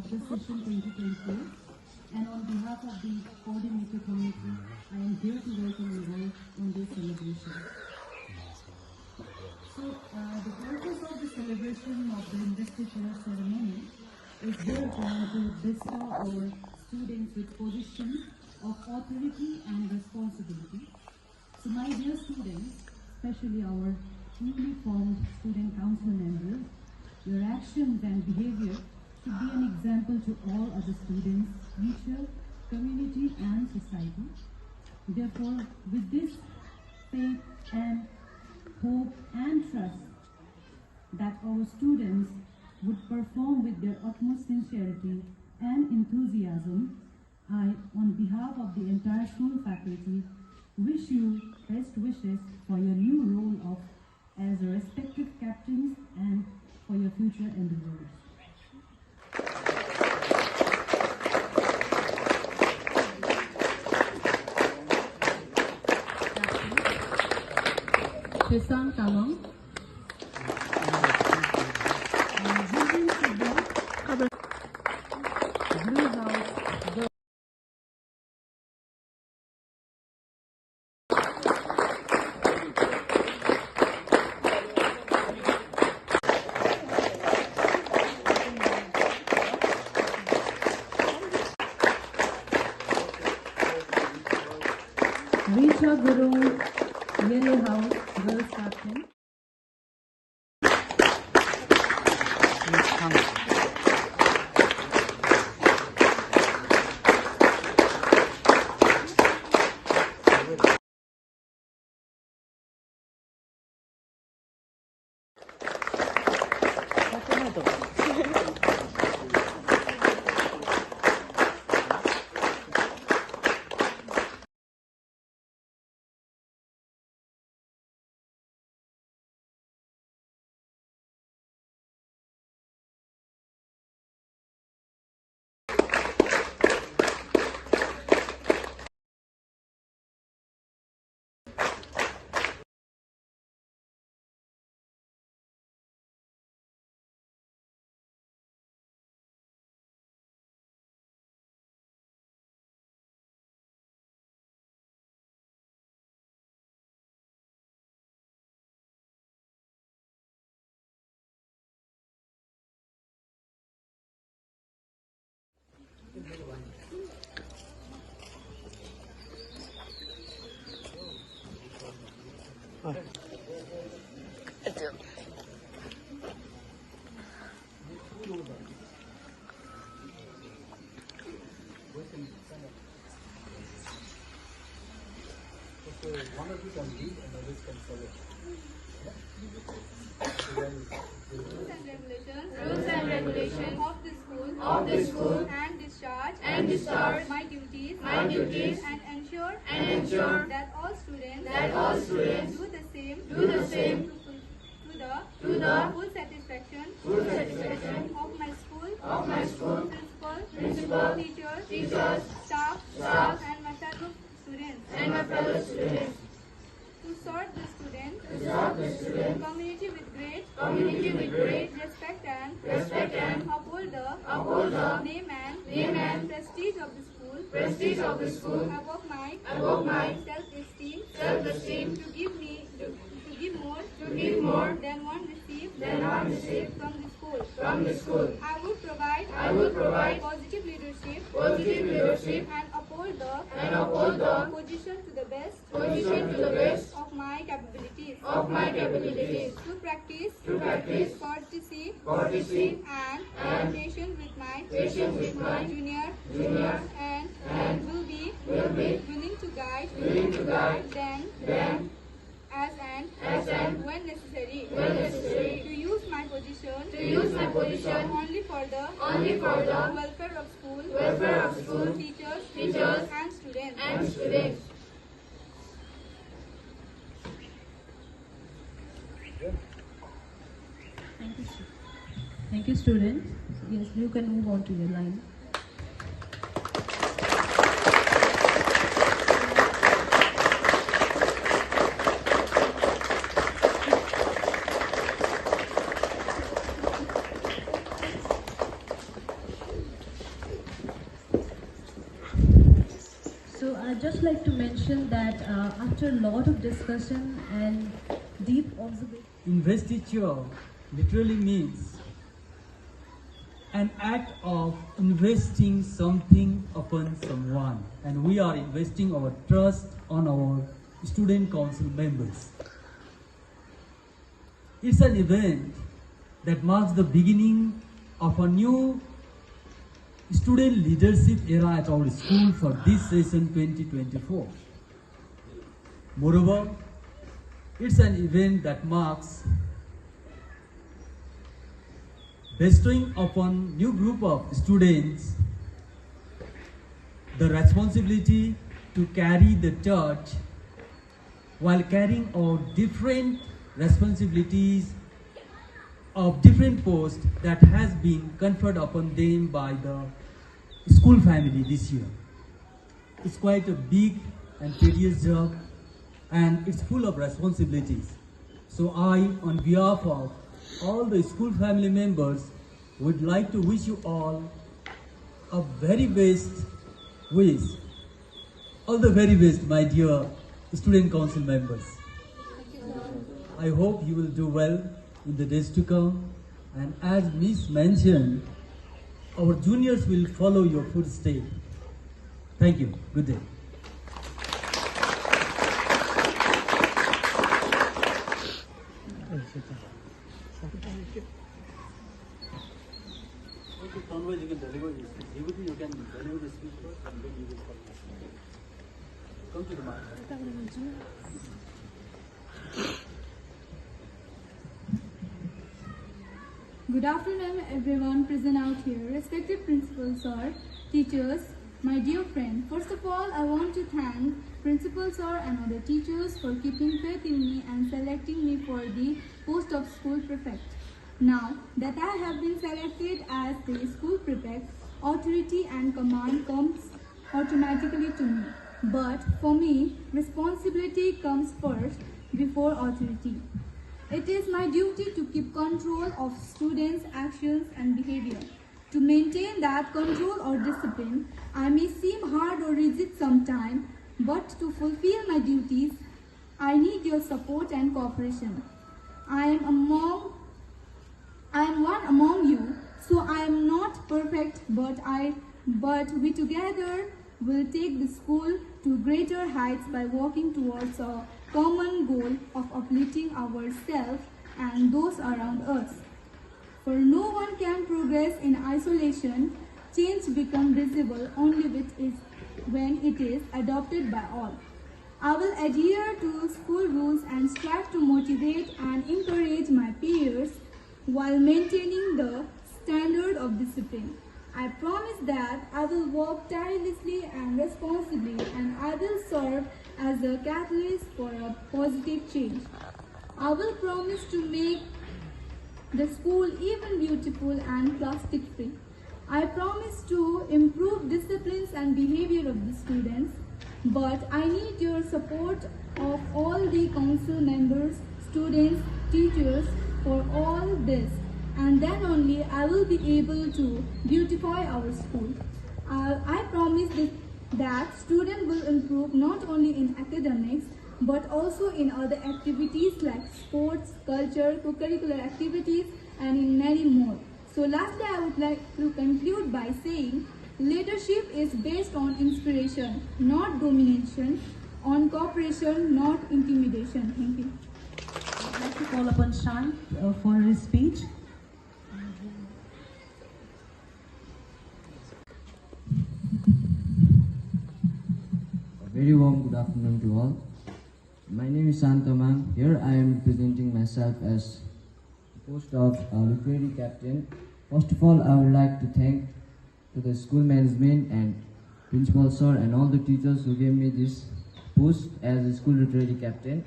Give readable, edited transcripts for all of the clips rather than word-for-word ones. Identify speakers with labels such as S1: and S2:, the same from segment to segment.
S1: this session 2024, and on behalf of the coordinator committee, I am here to welcome you all on this celebration. So, the purpose of the celebration of the investiture ceremony is here to bestow our students with positions of authority and responsibility. So, my dear students, especially our newly formed student council members, your actions and behavior should be an example to all other students, teachers, community and society. Therefore, with this faith and hope and trust that our students would perform with their utmost sincerity and enthusiasm, I, on behalf of the entire school faculty, wish you best wishes for your new role of as respective captains and for your future endeavors. Chota Samdong. Blue House. Richa Guru, Yellow House, Girls Captain.
S2: One of you can lead and others can follow.
S3: Rules and regulations of the school and discharge my duties and ensure that all students do the same to the full satisfaction of my school principal teachers staff and my fellow students. To serve the student community with great respect and uphold the name and prestige of the school above my self-esteem to give more than one received from the school. I will provide positive leadership and uphold the position to the best of my capabilities. To practice courtesy and patience with my junior and will be willing to guide them as and when necessary. To use my position only for the welfare of school, teachers and students.
S1: Thank you, students. Yes, you can move on to your line. I'd just like to mention that after a lot of discussion and deep observation,
S4: Investiture literally means an act of investing something upon someone, and we are investing our trust on our student council members. It's an event that marks the beginning of a new student leadership era at our school for this session 2024. Moreover, it's an event that marks bestowing upon new group of students the responsibility to carry the torch while carrying out different responsibilities of different posts that has been conferred upon them by the school family this year. It's quite a big and tedious job, and it's full of responsibilities. So I, on behalf of all the school family members, would like to wish you all a very best wish. All the very best, my dear student council members. I hope you will do well in the days to come, and as Miss mentioned, our juniors will follow your footsteps. Thank you. Good day. Okay, Conway, you can deliver your speech. You can deliver the speech first, and then you will follow. Come to the mic.
S3: Good afternoon, everyone present out here, respected principals sir, teachers, my dear friend. First of all, I want to thank principal sir and other teachers for keeping faith in me and selecting me for the post of school prefect. Now that I have been selected as the school prefect, authority and command comes automatically to me. But for me, responsibility comes first before authority. It is my duty to keep control of students' actions and behavior. To maintain that control or discipline, I may seem hard or rigid sometimes, but to fulfill my duties, I need your support and cooperation. I am one among you, so I am not perfect, but we together will take the school to greater heights by working towards a common goal of uplifting ourselves and those around us. For no one can progress in isolation. Change becomes visible only when it is adopted by all. I will adhere to school rules and strive to motivate and encourage my peers while maintaining the standard of discipline. I promise that I will work tirelessly and responsibly, and I will serve as a catalyst for a positive change. I will promise to make the school even beautiful and plastic free. I promise to improve disciplines and behavior of the students, but I need your support of all the council members, students, teachers for all this, and then only I will be able to beautify our school. I promise that students will improve not only in academics but also in other activities like sports, culture, co-curricular activities, and in many more. So lastly, I would like to conclude by saying leadership is based on inspiration, not domination, on cooperation, not intimidation. Thank you.
S1: I'd like to call upon Shant for his speech.
S5: A very warm good afternoon to all. My name is Santamang. Here I am presenting myself as the post of literary captain. First of all, I would like to thank to the school management and principal sir and all the teachers who gave me this post as a school literary captain.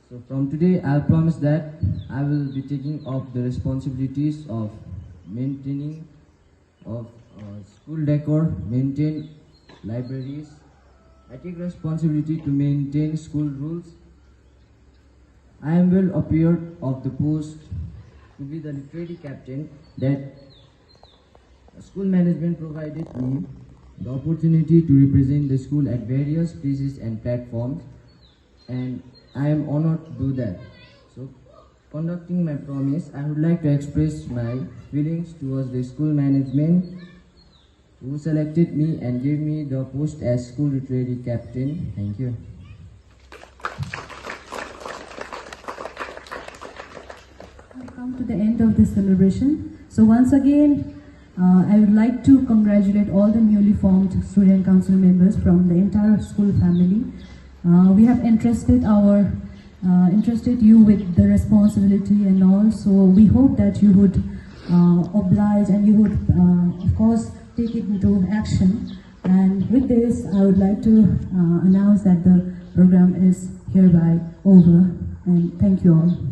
S5: So from today, I'll promise that I will be taking up the responsibilities of maintaining of school decor, maintain libraries. I take responsibility to maintain school rules. I am well appeared of the post to be the literary captain that school management provided me the opportunity to represent the school at various places and platforms, and I am honored to do that. So, conducting my promise, I would like to express my feelings towards the school management who selected me and gave me the post as school literary captain. Thank you.
S1: We've come to the end of this celebration. So once again, I would like to congratulate all the newly formed student council members from the entire school family. We have entrusted you with the responsibility and all. So we hope that you would oblige and you would, of course, take it into action. And with this, I would like to announce that the program is hereby over. And thank you all.